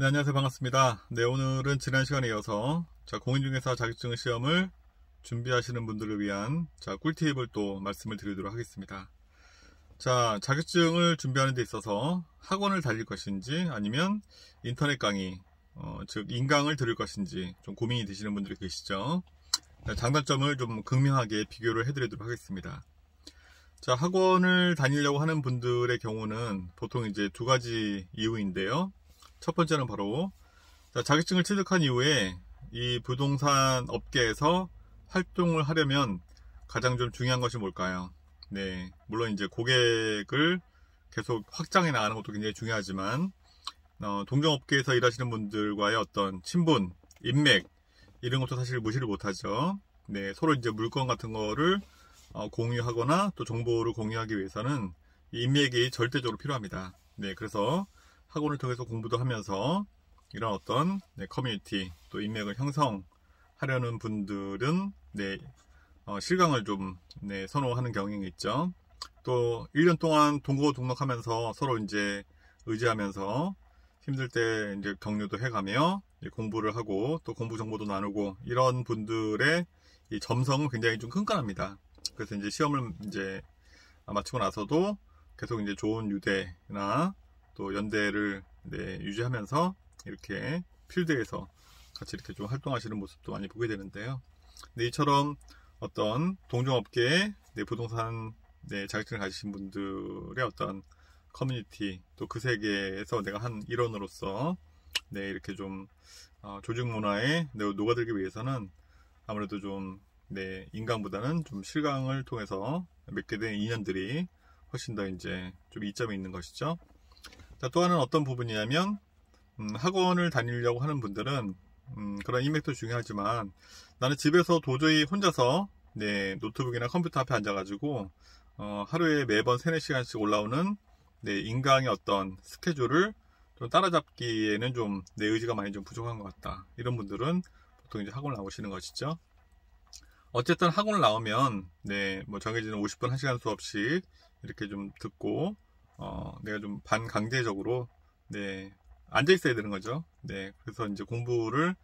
네, 안녕하세요. 반갑습니다. 네, 오늘은 지난 시간에 이어서 공인중개사 자격증 시험을 준비하시는 분들을 위한 꿀팁을 또 말씀을 드리도록 하겠습니다. 자격증을 준비하는 데 있어서 학원을 다닐 것인지 아니면 인터넷 강의, 즉 인강을 들을 것인지 좀 고민이 되시는 분들이 계시죠. 장단점을 좀 극명하게 비교를 해드리도록 하겠습니다. 학원을 다니려고 하는 분들의 경우는 보통 이제 두 가지 이유인데요. 첫 번째는 바로 자격증을 취득한 이후에 이 부동산 업계에서 활동을 하려면 가장 좀 중요한 것이 뭘까요? 네, 물론 이제 고객을 계속 확장해 나가는 것도 굉장히 중요하지만 동종업계에서 일하시는 분들과의 어떤 친분, 인맥 이런 것도 사실 무시를 못하죠. 네, 서로 이제 물건 같은 거를 공유하거나 또 정보를 공유하기 위해서는 이 인맥이 절대적으로 필요합니다. 네, 그래서 학원을 통해서 공부도 하면서 이런 어떤 커뮤니티 또 인맥을 형성하려는 분들은 실강을 좀 선호하는 경향이 있죠. 또 1년 동안 동거 동록하면서 서로 이제 의지하면서 힘들 때 이제 격려도 해가며 공부를 하고 또 공부 정보도 나누고 이런 분들의 이 점성은 굉장히 좀 끈끈합니다. 그래서 이제 시험을 이제 마치고 나서도 계속 이제 좋은 유대나 또 연대를 유지하면서 이렇게 필드에서 같이 이렇게 좀 활동하시는 모습도 많이 보게 되는데요. 이처럼 어떤 동종업계의 부동산 자격증을 가지신 분들의 어떤 커뮤니티 또 그 세계에서 내가 한 일원으로서 이렇게 좀 조직 문화에 녹아들기 위해서는 아무래도 좀 인강보다는 좀 실강을 통해서 맺게 된 인연들이 훨씬 더 이제 좀 이점이 있는 것이죠. 또 하나는 어떤 부분이냐면 학원을 다니려고 하는 분들은 그런 인맥도 중요하지만 나는 집에서 도저히 혼자서 노트북이나 컴퓨터 앞에 앉아가지고 하루에 매번 3-4시간씩 올라오는 인강의 어떤 스케줄을 좀 따라잡기에는 좀 내 의지가 많이 좀 부족한 것 같다. 이런 분들은 보통 이제 학원을 나오시는 것이죠. 어쨌든 학원을 나오면 뭐 정해지는 50분 1시간 수업씩 이렇게 좀 듣고 내가 좀 반강제적으로 앉아 있어야 되는 거죠. 그래서 이제 공부를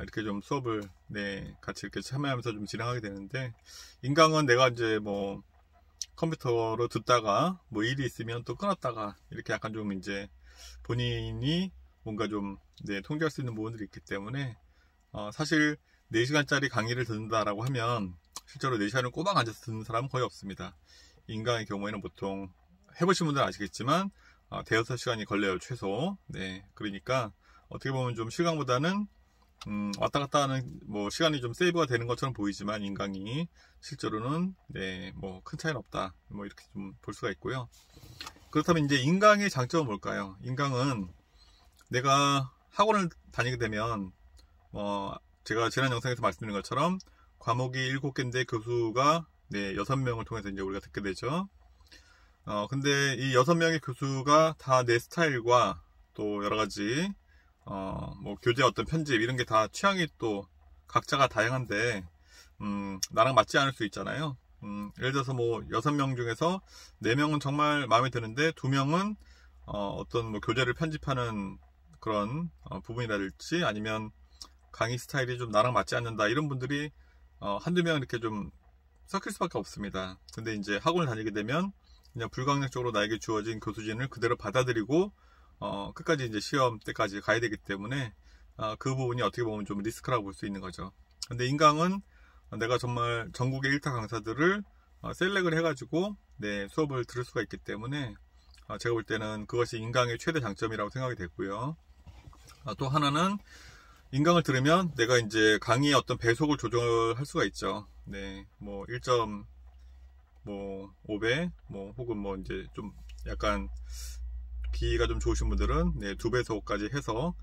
이렇게 좀 수업을 같이 이렇게 참여하면서 좀 진행하게 되는데, 인강은 내가 이제 뭐 컴퓨터로 듣다가 뭐 일이 있으면 또 끊었다가 이렇게 약간 좀 이제 본인이 뭔가 좀 통제할 수 있는 부분들이 있기 때문에 사실 4시간짜리 강의를 듣는다라고 하면 실제로 4시간을 꼬박 앉아서 듣는 사람은 거의 없습니다. 인강의 경우에는 보통 해보신 분들은 아시겠지만 대여섯 시간이 걸려요, 최소. 그러니까 어떻게 보면 좀 실강보다는 왔다 갔다 하는 뭐 시간이 좀 세이브가 되는 것처럼 보이지만 인강이 실제로는 뭐 큰 차이는 없다, 뭐 이렇게 좀 볼 수가 있고요. 그렇다면 이제 인강의 장점은 뭘까요? 인강은 내가 학원을 다니게 되면 제가 지난 영상에서 말씀드린 것처럼 과목이 7개인데 교수가 6명을 통해서 이제 우리가 듣게 되죠. 근데 이 6명의 교수가 다 내 스타일과 또 여러가지 뭐 교재 어떤 편집 이런 게 다 취향이 또 각자가 다양한데 나랑 맞지 않을 수 있잖아요. 예를 들어서 뭐 6명 중에서 4명은 정말 마음에 드는데 2명은 어떤 뭐 교재를 편집하는 그런 부분이라든지 아니면 강의 스타일이 좀 나랑 맞지 않는다, 이런 분들이 한두 명 이렇게 좀 섞일 수밖에 없습니다. 근데 이제 학원을 다니게 되면 그냥 불강력적으로 나에게 주어진 교수진을 그대로 받아들이고 끝까지 이제 시험 때까지 가야 되기 때문에 그 부분이 어떻게 보면 좀 리스크라고 볼 수 있는 거죠. 근데 인강은 내가 정말 전국의 1타 강사들을 셀렉을 해가지고 수업을 들을 수가 있기 때문에 제가 볼 때는 그것이 인강의 최대 장점이라고 생각이 되고요. 또 하나는 인강을 들으면 내가 이제 강의의 어떤 배속을 조절할 수가 있죠. 뭐 1.5배, 뭐 혹은 뭐 이제 좀 약간 기회가 좀 좋으신 분들은 2배속까지 해서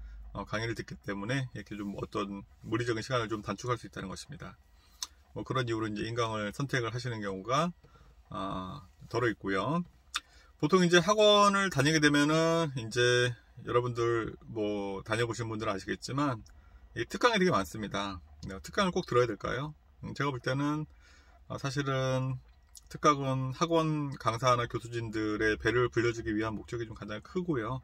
강의를 듣기 때문에 이렇게 좀 어떤 물리적인 시간을 좀 단축할 수 있다는 것입니다. 뭐 그런 이유로 이제 인강을 선택을 하시는 경우가 덜어 있고요. 보통 이제 학원을 다니게 되면은 이제 여러분들 뭐 다녀보신 분들은 아시겠지만 이 특강이 되게 많습니다. 특강을 꼭 들어야 될까요? 제가 볼 때는 사실은 특강은 학원 강사나 교수진들의 배를 불려주기 위한 목적이 좀 가장 크고요.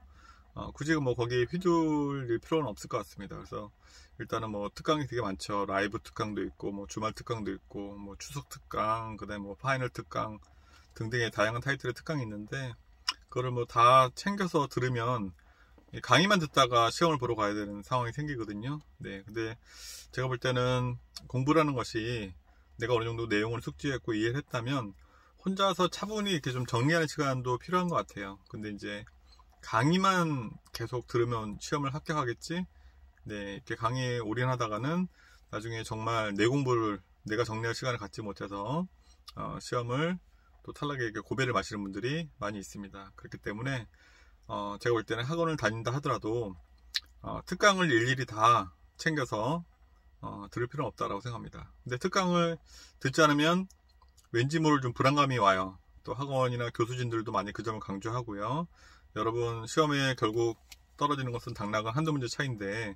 굳이 뭐 거기에 휘둘릴 필요는 없을 것 같습니다. 그래서 일단은 뭐 특강이 되게 많죠. 라이브 특강도 있고, 뭐 주말 특강도 있고, 뭐 추석 특강, 그다음에 뭐 파이널 특강 등등의 다양한 타이틀의 특강이 있는데, 그거를 뭐 다 챙겨서 들으면 강의만 듣다가 시험을 보러 가야 되는 상황이 생기거든요. 네, 근데 제가 볼 때는 공부라는 것이 내가 어느 정도 내용을 숙지했고 이해를 했다면 혼자서 차분히 이렇게 좀 정리하는 시간도 필요한 것 같아요. 근데 이제 강의만 계속 들으면 시험을 합격하겠지? 네, 이렇게 강의에 올인하다가는 나중에 정말 내 공부를 내가 정리할 시간을 갖지 못해서 시험을 또 탈락에 고배를 마시는 분들이 많이 있습니다. 그렇기 때문에 제가 볼 때는 학원을 다닌다 하더라도 특강을 일일이 다 챙겨서 들을 필요는 없다라고 생각합니다. 근데 특강을 듣지 않으면 왠지 모를 좀 불안감이 와요. 또 학원이나 교수진들도 많이 그 점을 강조하고요. 여러분 시험에 결국 떨어지는 것은 당락은 한두 문제 차이인데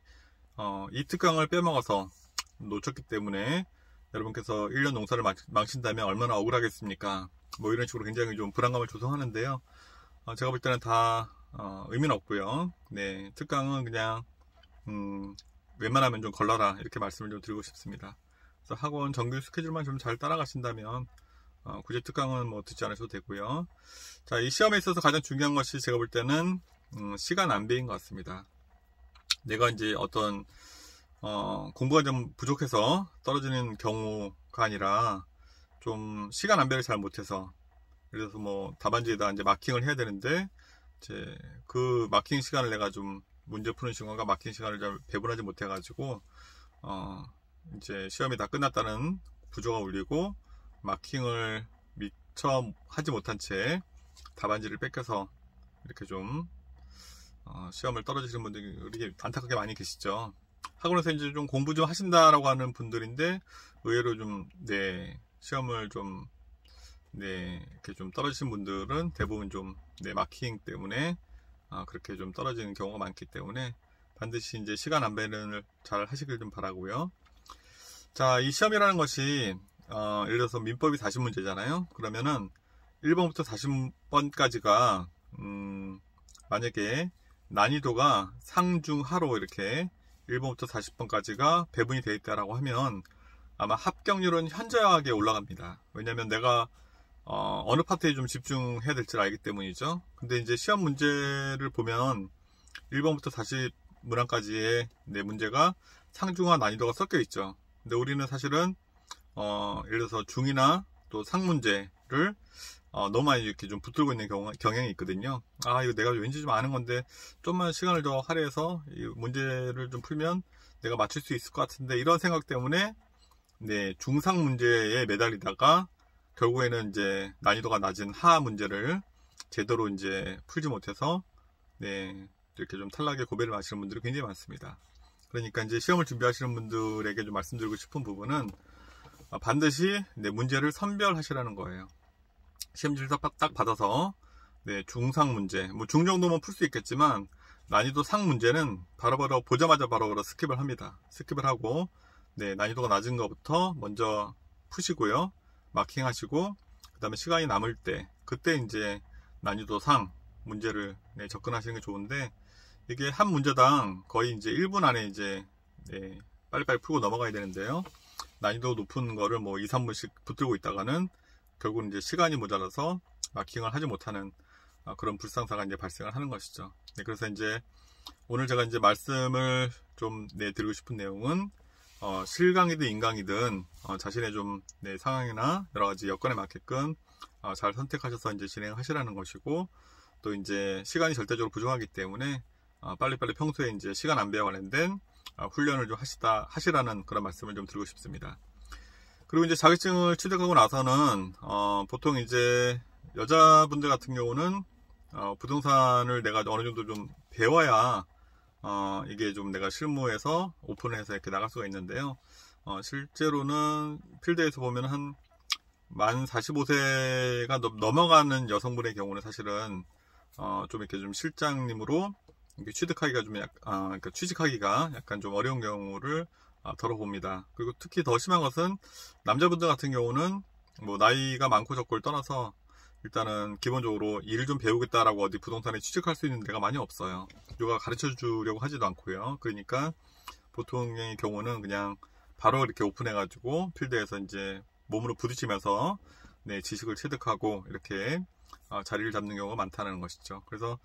이 특강을 빼먹어서 놓쳤기 때문에 여러분께서 1년 농사를 망친다면 얼마나 억울하겠습니까? 뭐 이런 식으로 굉장히 좀 불안감을 조성하는데요. 제가 볼 때는 다 의미는 없고요. 네, 특강은 그냥 웬만하면 좀 걸러라 이렇게 말씀을 좀 드리고 싶습니다. 그래서 학원 정규 스케줄만 좀 잘 따라가신다면 굳이 특강은 뭐 듣지 않으셔도 되고요. 자, 이 시험에 있어서 가장 중요한 것이 제가 볼 때는 시간 안배인 것 같습니다. 내가 이제 어떤 공부가 좀 부족해서 떨어지는 경우가 아니라 좀 시간 안배를 잘 못해서, 그래서 뭐 답안지에다 이제 마킹을 해야 되는데 이제 그 마킹 시간을 내가 좀 문제 푸는 시간과 마킹 시간을 잘 배분하지 못해가지고 이제 시험이 다 끝났다는 부조가 울리고 마킹을 미처 하지 못한 채 답안지를 뺏겨서 이렇게 좀 시험을 떨어지시는 분들이 이렇게 안타깝게 많이 계시죠. 학원에서 이제 좀 공부 좀 하신다라고 하는 분들인데 의외로 좀 시험을 좀 이렇게 좀 떨어지신 분들은 대부분 좀 마킹 때문에 그렇게 좀 떨어지는 경우가 많기 때문에 반드시 이제 시간 안배를 잘 하시길 좀 바라고요. 자, 이 시험이라는 것이 예를 들어서 민법이 40문제잖아요. 그러면은 1번부터 40번까지가 만약에 난이도가 상중하로 이렇게 1번부터 40번까지가 배분이 되어 있다라고 하면 아마 합격률은 현저하게 올라갑니다. 왜냐면 내가 어느 파트에 좀 집중해야 될지 알기 때문이죠. 근데 이제 시험 문제를 보면 1번부터 40문항까지의 문제가 상중하 난이도가 섞여 있죠. 근데 우리는 사실은 예를 들어서 중이나 또 상문제를 너무 많이 이렇게 좀 붙들고 있는 경향이 있거든요. 이거 내가 왠지 좀 아는 건데 좀만 시간을 더 할애해서 이 문제를 좀 풀면 내가 맞출 수 있을 것 같은데, 이런 생각 때문에 중상 문제에 매달리다가 결국에는 이제 난이도가 낮은 하하 문제를 제대로 이제 풀지 못해서 이렇게 좀 탈락의 고배를 마시는 분들이 굉장히 많습니다. 그러니까 이제 시험을 준비하시는 분들에게 좀 말씀드리고 싶은 부분은 반드시 문제를 선별하시라는 거예요. 시험지를 딱 받아서 중상 문제, 뭐 중 정도면 풀 수 있겠지만 난이도 상 문제는 바로바로 보자마자 바로바로 스킵을 합니다. 스킵을 하고 난이도가 낮은 것부터 먼저 푸시고요. 마킹하시고 그 다음에 시간이 남을 때 그때 이제 난이도 상 문제를 접근하시는 게 좋은데, 이게 한 문제당 거의 이제 1분 안에 이제 빨리빨리 풀고 넘어가야 되는데요. 난이도 높은 거를 뭐 2, 3분씩 붙들고 있다가는 결국은 이제 시간이 모자라서 마킹을 하지 못하는 그런 불상사가 이제 발생을 하는 것이죠. 그래서 이제 오늘 제가 이제 말씀을 좀 드리고 싶은 내용은 실강이든 인강이든 자신의 좀 상황이나 여러 가지 여건에 맞게끔 잘 선택하셔서 이제 진행하시라는 것이고, 또 이제 시간이 절대적으로 부족하기 때문에 빨리빨리 평소에 이제 시간 안배와 관련된 훈련을 좀 하시라는 그런 말씀을 좀 드리고 싶습니다. 그리고 이제 자격증을 취득하고 나서는 보통 이제 여자분들 같은 경우는 부동산을 내가 어느 정도 좀 배워야 이게 좀 내가 실무에서 오픈해서 이렇게 나갈 수가 있는데요. 실제로는 필드에서 보면 한 만 45세가 넘어가는 여성분의 경우는 사실은 좀 이렇게 좀 실장님으로 이렇게 취득하기가 좀 그러니까 취직하기가 약간 좀 어려운 경우를 덜어봅니다. 그리고 특히 더 심한 것은 남자분들 같은 경우는 뭐 나이가 많고 적고를 떠나서 일단은 기본적으로 일을 좀 배우겠다라고 어디 부동산에 취직할 수 있는 데가 많이 없어요. 누가 가르쳐 주려고 하지도 않고요. 그러니까 보통의 경우는 그냥 바로 이렇게 오픈해가지고 필드에서 이제 몸으로 부딪히면서 네, 지식을 체득하고 이렇게 자리를 잡는 경우가 많다는 것이죠. 그래서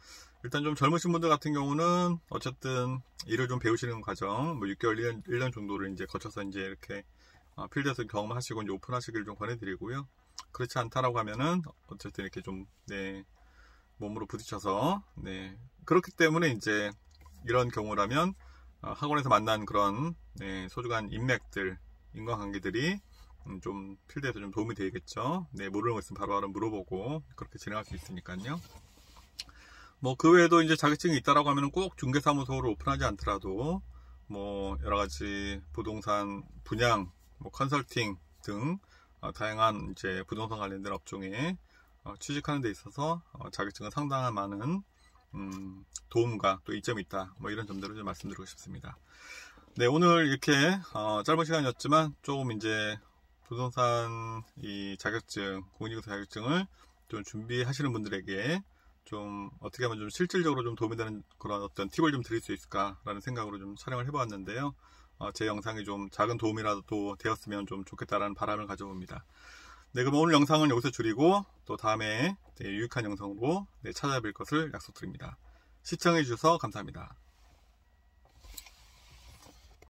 일단 좀 젊으신 분들 같은 경우는 어쨌든 일을 좀 배우시는 과정, 뭐 6개월, 1년 정도를 이제 거쳐서 이제 이렇게 필드에서 경험하시고 이제 오픈하시기를 좀 권해드리고요. 그렇지 않다라고 하면은 어쨌든 이렇게 좀 네, 몸으로 부딪혀서 네, 그렇기 때문에 이제 이런 경우라면 학원에서 만난 그런 네, 소중한 인맥들, 인간관계들이 좀 필드에서 좀 도움이 되겠죠. 네, 모르는 거 있으면 바로바로 물어보고 그렇게 진행할 수 있으니까요. 뭐 그 외에도 이제 자격증이 있다라고 하면 꼭 중개사무소를 오픈하지 않더라도 뭐 여러 가지 부동산 분양, 뭐 컨설팅 등 다양한 이제 부동산 관련된 업종에 취직하는 데 있어서 자격증은 상당한 많은 도움과 또 이점이 있다. 뭐 이런 점들을 좀 말씀드리고 싶습니다. 네, 오늘 이렇게 짧은 시간이었지만 조금 이제 부동산 이 자격증, 공인중개사 자격증을 좀 준비하시는 분들에게 좀 어떻게 하면 좀 실질적으로 좀 도움이 되는 그런 어떤 팁을 좀 드릴 수 있을까라는 생각으로 좀 촬영을 해보았는데요. 제 영상이 좀 작은 도움이라도 되었으면 좀 좋겠다라는 바람을 가져봅니다. 네, 그럼 오늘 영상은 여기서 줄이고 또 다음에 유익한 영상으로 찾아뵐 것을 약속드립니다. 시청해 주셔서 감사합니다.